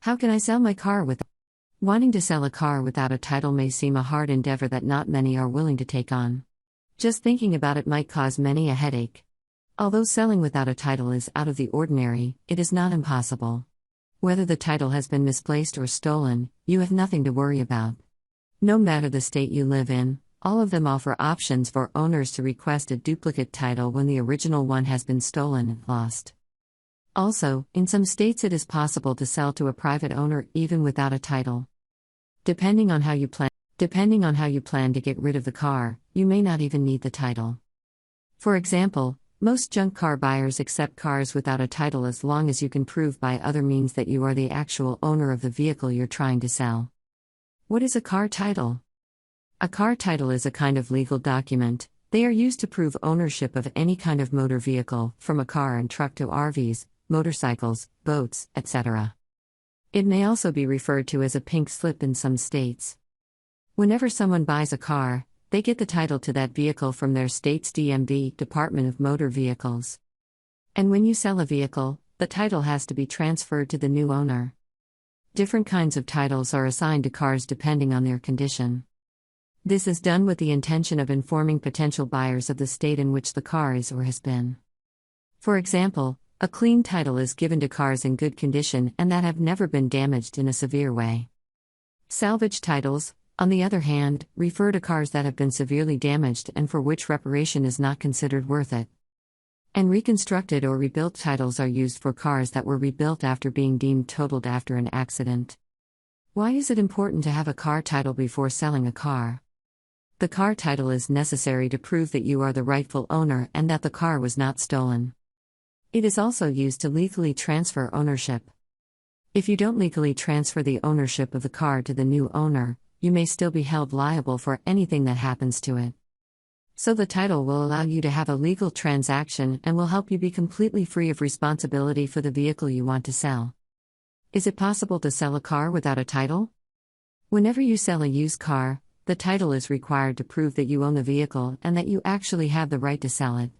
How can I sell my car with? Wanting to sell a car without a title may seem a hard endeavor that not many are willing to take on. Just thinking about it might cause many a headache. Although selling without a title is out of the ordinary, it is not impossible. Whether the title has been misplaced or stolen, you have nothing to worry about. No matter the state you live in, all of them offer options for owners to request a duplicate title when the original one has been stolen and lost. Also, in some states it is possible to sell to a private owner even without a title. Depending on how you plan to get rid of the car, you may not even need the title. For example, most junk car buyers accept cars without a title as long as you can prove by other means that you are the actual owner of the vehicle you're trying to sell. What is a car title? A car title is a kind of legal document. They are used to prove ownership of any kind of motor vehicle, from a car and truck to RVs, motorcycles, boats, etc. It may also be referred to as a pink slip in some states. Whenever someone buys a car, they get the title to that vehicle from their state's DMV, Department of Motor Vehicles. And when you sell a vehicle, the title has to be transferred to the new owner. Different kinds of titles are assigned to cars depending on their condition. This is done with the intention of informing potential buyers of the state in which the car is or has been. For example, a clean title is given to cars in good condition and that have never been damaged in a severe way. Salvage titles, on the other hand, refer to cars that have been severely damaged and for which reparation is not considered worth it. And reconstructed or rebuilt titles are used for cars that were rebuilt after being deemed totaled after an accident. Why is it important to have a car title before selling a car? The car title is necessary to prove that you are the rightful owner and that the car was not stolen. It is also used to legally transfer ownership. If you don't legally transfer the ownership of the car to the new owner, you may still be held liable for anything that happens to it. So the title will allow you to have a legal transaction and will help you be completely free of responsibility for the vehicle you want to sell. Is it possible to sell a car without a title? Whenever you sell a used car, the title is required to prove that you own the vehicle and that you actually have the right to sell it.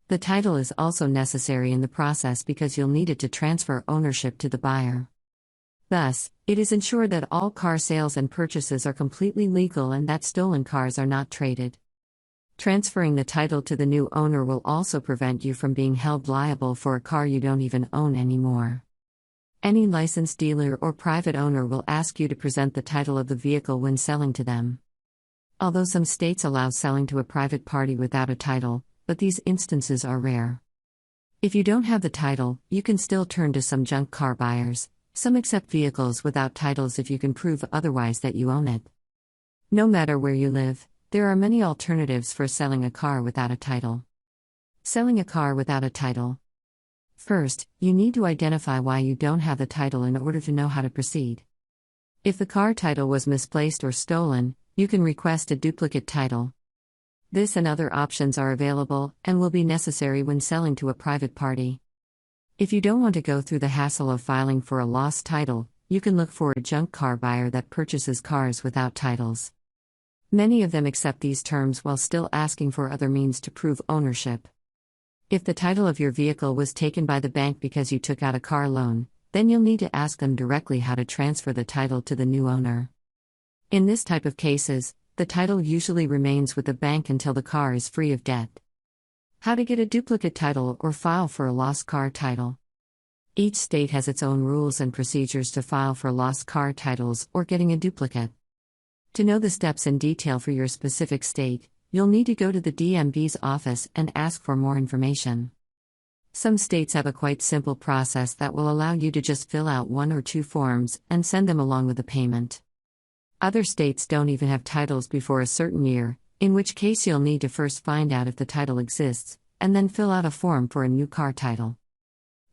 The title is also necessary in the process because you'll need it to transfer ownership to the buyer. Thus, it is ensured that all car sales and purchases are completely legal and that stolen cars are not traded. Transferring the title to the new owner will also prevent you from being held liable for a car you don't even own anymore. Any licensed dealer or private owner will ask you to present the title of the vehicle when selling to them. Although some states allow selling to a private party without a title, but these instances are rare. If you don't have the title, you can still turn to some junk car buyers. Some accept vehicles without titles if you can prove otherwise that you own it. No matter where you live, there are many alternatives for selling a car without a title. Selling a car without a title. First, you need to identify why you don't have the title in order to know how to proceed. If the car title was misplaced or stolen, you can request a duplicate title. This and other options are available and will be necessary when selling to a private party. If you don't want to go through the hassle of filing for a lost title, you can look for a junk car buyer that purchases cars without titles. Many of them accept these terms while still asking for other means to prove ownership. If the title of your vehicle was taken by the bank because you took out a car loan, then you'll need to ask them directly how to transfer the title to the new owner. In this type of cases, the title usually remains with the bank until the car is free of debt. How to get a duplicate title or file for a lost car title. Each state has its own rules and procedures to file for lost car titles or getting a duplicate. To know the steps in detail for your specific state, you'll need to go to the DMV's office and ask for more information. Some states have a quite simple process that will allow you to just fill out 1 or 2 forms and send them along with the payment. Other states don't even have titles before a certain year, in which case you'll need to first find out if the title exists, and then fill out a form for a new car title.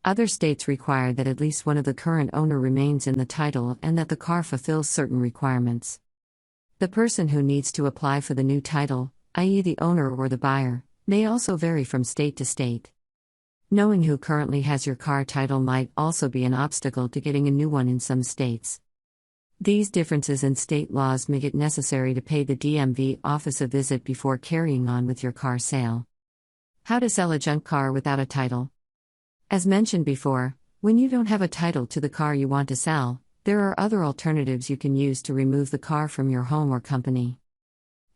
Other states require that at least one of the current owner remains in the title and that the car fulfills certain requirements. The person who needs to apply for the new title, i.e. the owner or the buyer, may also vary from state to state. Knowing who currently has your car title might also be an obstacle to getting a new one in some states. These differences in state laws make it necessary to pay the DMV office a visit before carrying on with your car sale. How to sell a junk car without a title. As mentioned before, When you don't have a title to the car you want to sell, there are other alternatives you can use to remove the car from your home or company.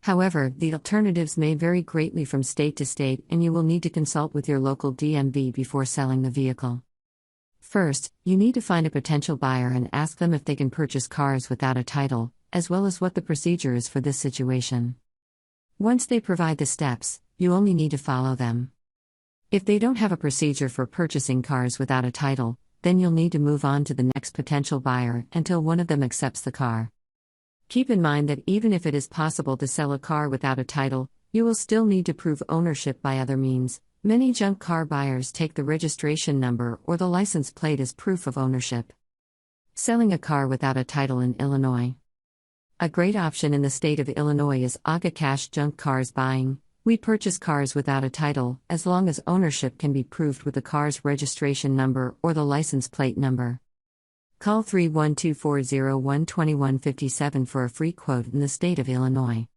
However, the alternatives may vary greatly from state to state, and you will need to consult with your local DMV before selling the vehicle. First, you need to find a potential buyer and ask them if they can purchase cars without a title, as well as what the procedure is for this situation. Once they provide the steps, you only need to follow them. If they don't have a procedure for purchasing cars without a title, then you'll need to move on to the next potential buyer until one of them accepts the car. Keep in mind that even if it is possible to sell a car without a title, you will still need to prove ownership by other means. Many junk car buyers take the registration number or the license plate as proof of ownership. Selling a car without a title in Illinois. A great option in the state of Illinois is AGA Cash Junk Cars Buying. We purchase cars without a title, as long as ownership can be proved with the car's registration number or the license plate number. Call 312-401-2157 for a free quote in the state of Illinois.